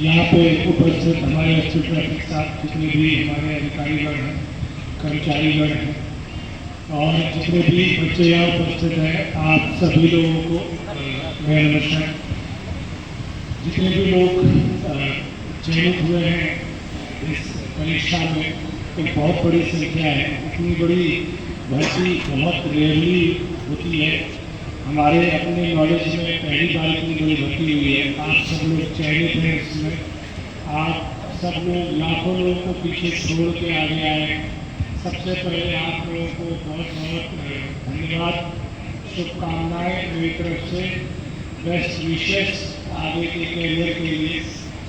यहाँ पे उपस्थित हमारे अच्छे ट्रैफिक साथ जितने भी हमारे अधिकारीगण हैं, कर्मचारीगण हैं और जितने भी बच्चे यहाँ उपस्थित हैं, आप सभी लोगों को मेरा नमस्कार। जितने भी लोग चयनित हुए हैं इस परीक्षा में, एक बहुत बड़ी संख्या है। इतनी बड़ी भर्ती बहुत रेयरली होती है। हमारे अपने नॉलेज में पहली बार इतनी बड़ी भर्ती हुई है। आप सब लोग चयनित हैं इसमें। आप सब लोग लाखों लोगों को पीछे छोड़ के आगे आए। सबसे पहले आप लोगों को बहुत बहुत धन्यवाद, शुभकामनाएं मेरी तरफ से, बेस्ट विशेष आगे के करियर के लिए,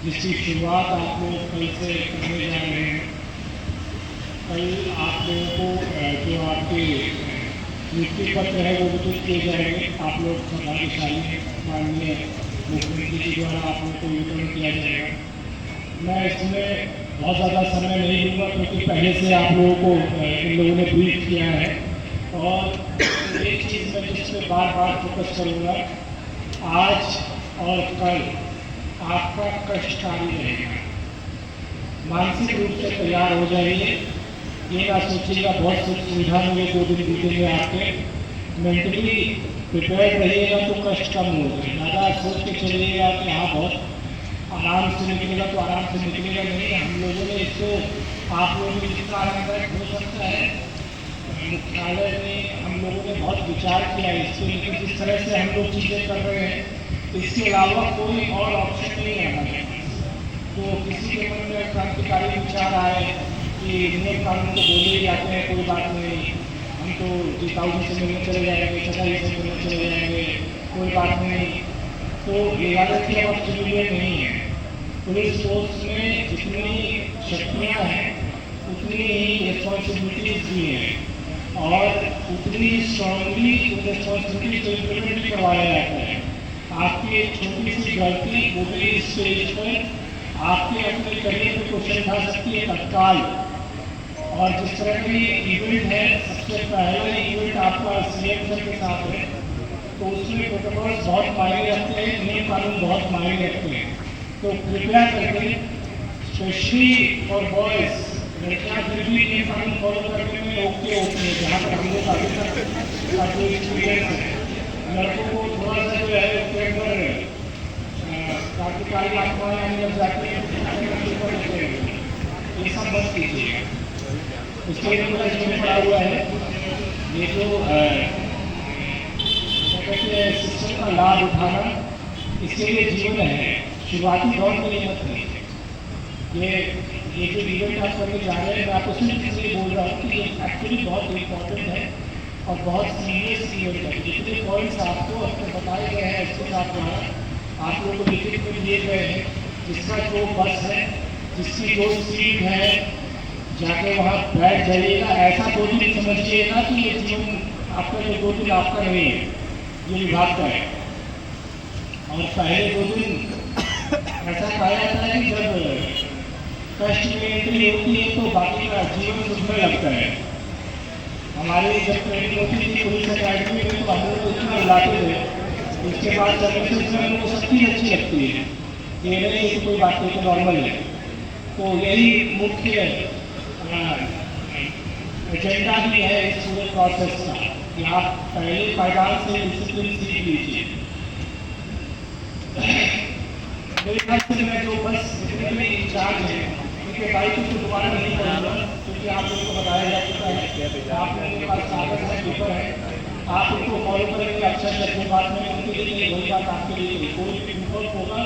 जिसकी शुरुआत आप लोग कल से करने जा रहे हैं। कल आप लोगों को जो आपके नियुक्ति पत्र है वो वितरित किए जाएंगे। आप लोग सौभाग्यशाली हैं, माननीय मुख्यमंत्री जी द्वारा आप लोग को वितरण किया जाएगा। मैं इसमें बहुत ज़्यादा समय नहीं लूँगा क्योंकि पहले से आप लोगों को इन लोगों ने ब्रीफ किया है। और एक चीज़ मैं जिस पर बार बार फोकस करूँगा, आज और कल आपका कष्टकारी रहेगा। मानसिक रूप से तैयार हो जाइए। ये ना सोचिएगा बहुत सुख सुविधा मुझे 2 दिन बीतेंगे आपके। मेंटली प्रिपेयर्ड रहिएगा तो कष्ट कम होगा। ज़्यादा सोच के चलिएगा कि हाँ बहुत आराम से निकलेगा तो आराम से निकलेगा नहीं। हम लोगों ने इसको आप लोगों को जितना आरामदायक हो सकता है, मुख्यालय में हम लोगों ने बहुत विचार किया इसके, लेकिन जिस तरह से हम लोग चीज़ें कर रहे हैं इसके अलावा कोई और ऑप्शन नहीं है। तो किसी के मन में क्रांतिकारी विचार आए कि नियम कानून को बोले जाते हैं, कोई बात नहीं, हम तो जीताऊ जी से मिलने चले जाएंगे, चचाई से मिलने चले जाएंगे, कोई बात नहीं। तो लीगलिटी अब सिविलियन नहीं है। पुलिस फोर्स में जितनी शक्तियाँ हैं उतनी ही रिस्पॉन्सिबिलिटीज भी हैं और उतनी स्ट्रांगली रिस्पॉन्सिबिलिटीज को इम्प्लीमेंट करवाया जाता है। आपकी एक छोटी सी गलती वो भी स्टेज पर आपके अपने करियर पर क्वेश्चन उठा सकती है तत्काल। और जिस तरह की इवेंट है, सबसे पहला इवेंट आपका सीएम सर के साथ है, तो उसमें प्रोटोकॉल्स बहुत मायने रखते हैं, नियम कानून बहुत मायने रखते हैं। तो कृपया करके स्पेशली फॉर बॉयज़, लड़कियाँ फिर भी नियम कानून फॉलो करने में ओके होती है, जहाँ पर हम लोग अभी तक का जो एक्सपीरियंस है। लड़कों को थोड़ा सा जो है उसके अंदर क्रांतिकारी आत्माएँ आने लग जाती हैं, ये सब बंद कीजिएगा। इसके लिए पूरा इसमें पड़ा हुआ है। ये जो कहते हैं सिस्टम का लाभ उठाना, इसके लिए जीवन है, शुरुआती दौर में ये मत नहीं। ये जो इवेंट आप करने जा रहे हैं, मैं आपको सिर्फ इसलिए बोल रहा हूँ कि ये एक्चुअली बहुत इम्पोर्टेंट है और बहुत सीरियस इवेंट है। जितने पॉइंट्स आपको अपने बताए गए हैं इसके साथ द्वारा आप लोगों को लिखित में दिए गए हैं, जिसका जो बस है, जिसकी जो सीट है, जाके वहाँ बैठ जाइएगा। ऐसा 2 दिन समझिएगा कि ये जीवन आपका जो 2 दिन आपका नहीं है, ये विभाग का है। और पहले 2 दिन ऐसा कहा जाता है कि जब कष्ट में एंट्री होती है तो बाकी का जीवन सुखने लगता है। हमारे जब ट्रेनिंग होती थी पुलिस अकेडमी में तो हम लोग इतना बुलाते थे, इसके बाद सर्विसेज में हमको सब चीज़ अच्छी लगती है, ये नहीं कि कोई बात नहीं, तो नॉर्मल है। तो यही मुख्य एजेंडा भी है इस पूरे प्रोसेस का कि आप पहले पायदान से डिसिप्लिन सीख लीजिए। मेरे ख्याल से मैं जो बस जितने भी इंचार्ज हैं उनके बाइक को दोबारा नहीं करूँगा क्योंकि आप लोगों को बताया जा चुका है। आप लोगों के पास कागज है, पेपर है, आप उनको फॉलो करेंगे। अच्छा अपनी बात में उनके लिए वही बात आपके लिए कोई भी ग्रुप होगा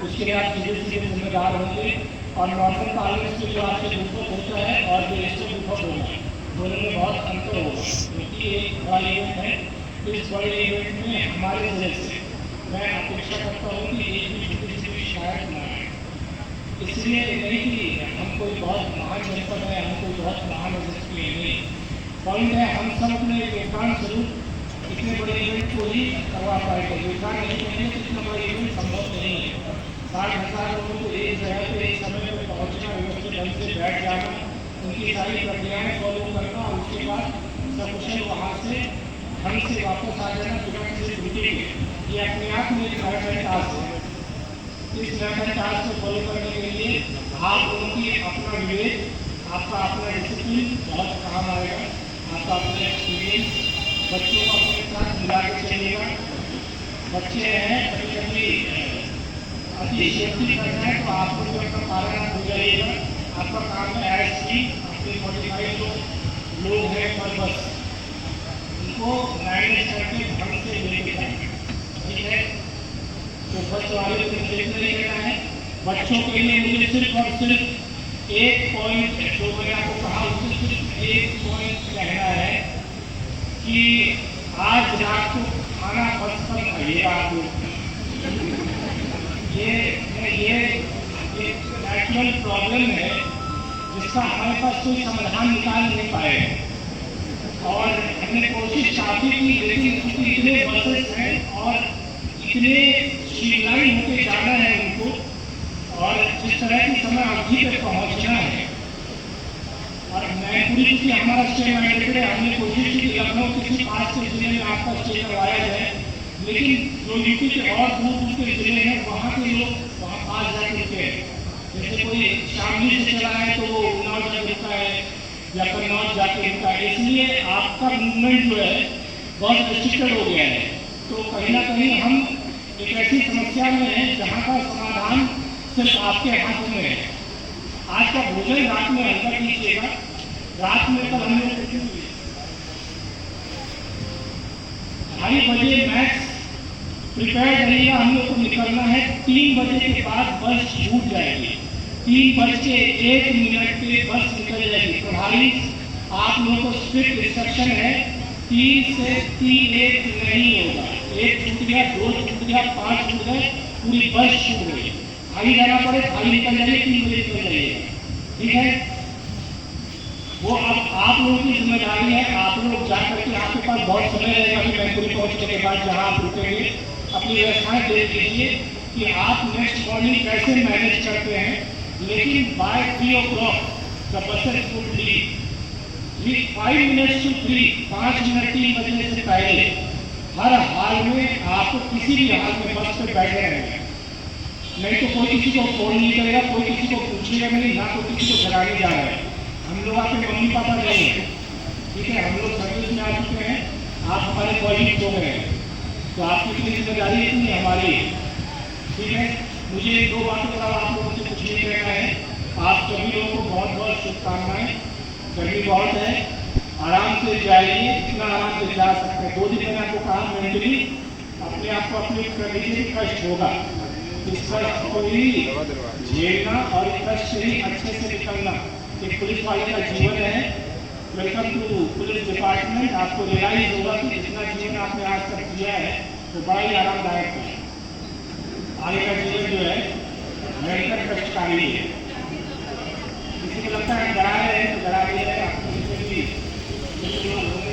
उसके लिए आप सीधे सीधे जिम्मेदार होंगे। और नॉर्मल कॉलेज में जो आपसे ग्रुप होता है और जो रजिस्टर ग्रुप होगा दोनों में बहुत अंतर होगा, क्योंकि एक बड़ा इवेंट है। इस बड़े इवेंट में हमारे वजह से मैं अपेक्षा करता हूँ कि एक भी छोटी सी भी शिकायत ना आए। इसलिए नहीं कि हम कोई बहुत महान जनपद है, हम कोई बहुत महान एसएसपी नहीं। पॉइंट है हम सब अपने योगदान स्वरूप इतने बड़े इवेंट को ही करवा पाएंगे। योगदान नहीं करेंगे तो इतना बड़ा इवेंट संभव नहीं है। 60,000 लोगों को एक जगह पर एक समय पर पहुँचना, व्यवस्थित ढंग से बैठ जाना, उनकी सारी प्रक्रियाएँ फॉलो करना और उसके बाद सकुशल वहाँ से ढंग से वापस आ जाना बिना किसी त्रुटि के, ये अपने आप में एक टास्क है। इस मेथड टास्क को फॉलो करने के लिए आप लोगों की अपना विवेक, आपका अपना डिसिप्लिन बहुत काम आएगा, आपका अपना एक्सपीरियंस, बच्चों को अपने साथ मिला के चलिएगा। बच्चे हैं कभी कभी अतिशयोक्ति करना है तो आप लोग जो अपना पालन हो जाइएगा। आपका काम है एज की अपने मॉडिफाइड लोग हैं पर बस उनको मैनेज करके ढंग से लेके जाए, ठीक है। तो बच्चों वाले को देखना ही करना है। बच्चों के लिए मुझे सिर्फ और सिर्फ एक पॉइंट जो मैंने आपको कहा उससे सिर्फ एक पॉइंट कहना है कि आज रात को खाना बस कर खाइएगा आप लोग। ये एक नेचुरल प्रॉब्लम है जिसका हमारे पास कोई समाधान निकाल नहीं पाए और हमने कोशिश काफी की, लेकिन इतने बसेस हैं और इतने स्ट्रीमलाइन होके जाना है उनको, और जिस तरह की समय अवधि पे पहुंचना है। और मैं पूरी चीज़ हमारा स्टे मैनेजर है, हमने कोशिश की कि लखनऊ किसी 5 से जिले में आपका स्टे करवाया जाए, लेकिन जो यूपी के और दूर दूर के जिले हैं वहाँ के लोग वहाँ पास जाके रुके हैं। जैसे कोई शामली से चला है तो वो उन्नाव जाके रुका है या कन्नौज जाके रुका है, इसलिए आपका मूवमेंट जो है बहुत रिस्ट्रिक्टेड हो गया है। तो कहीं ना कहीं हम एक ऐसी समस्या में हैं जहाँ का समाधान सिर्फ आपके हाथ में है। आज का भोजन रात में हल्का कीजिएगा। रात में कल हम लोग 2:30 बजे मैक्स प्रिपेयर रहिएगा, हम लोग को निकलना है। 3 बजे के बाद बस छूट जाएगी, 3:01 पे बस निकल जाएगी। प्रभारी आप लोगों को स्ट्रिक्ट इंस्ट्रक्शन है, 3 से 3:01 नहीं होगा। 1 छूट गया, 2 छूट गया, 5 छूट गए, पूरी बस छूट गई। खाली जाना पड़े खाली निकल जाइए, 3 बजे निकल जाइएगा, ठीक है। वो अब आप लोगों की जिम्मेदारी है। आप लोग जाकर के आपके पास बहुत समय रहेगा कि मैनपुरी पहुंचने के बाद जहां आप रुकेंगे अपनी व्यवस्थाएं देख लीजिए कि आप नेक्स्ट मॉर्निंग कैसे मैनेज करते हैं। लेकिन by 3 o'clock the buses would leave 5 minutes to 3, 5 minute 3 बजने से पहले हर हाल में आपको किसी भी हाल में बस पे बैठे रहेंगे। नहीं तो कोई किसी को फोन नहीं करेगा, कोई किसी को पूछेगा नहीं, ना कोई किसी को घराने जा रहा है। हम लोग आपके मम्मी पापा नहीं है, ठीक है। हम लोग सर्विस में आ चुके हैं, आप हमारे कॉलीग हो गए हैं, तो आपकी इतनी जिम्मेदारी इतनी हमारी है, ठीक है। मुझे 2 बातों का आप लोगों से कुछ नहीं कहना है। आप सभी लोगों को बहुत बहुत शुभकामनाएं। गर्मी बहुत है, आराम से जाइए, इतना आराम से जा सकते हैं। 2 दिन मैंने आपको कहा मेंटली अपने आप को अपने लीजिए, कष्ट होगा, इस कष्ट को ही झेलना और कष्ट से ही अच्छे से निकलना एक पुलिस वाले का जीवन है। Welcome to police department. आपको रियलाइज होगा कि जितना जीवन आपने आज तक जिया है तो बड़ा ही आरामदायक है। आगे का जीवन जो है भयंकर कष्टकारी है। किसी को लगता है डरा रहे हैं तो डरा रहे हैं। आपको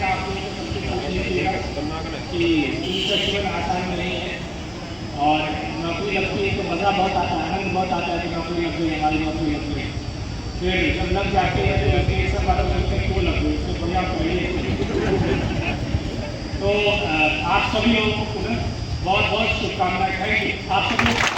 आप लोगों को कि उनका जीवन आसान नहीं है और नौकरी लगती है तो मज़ा बहुत आता है, आनंद बहुत आता है कि नौकरी लग गई, हमारी नौकरी लग गई। फिर जब लग जाते हैं तो लगते हैं सब बातों मिलकर क्यों लग गई, उससे बढ़िया पहले। तो आप सभी लोगों को पुनः बहुत बहुत शुभकामनाएं। थैंक यू आप सभी।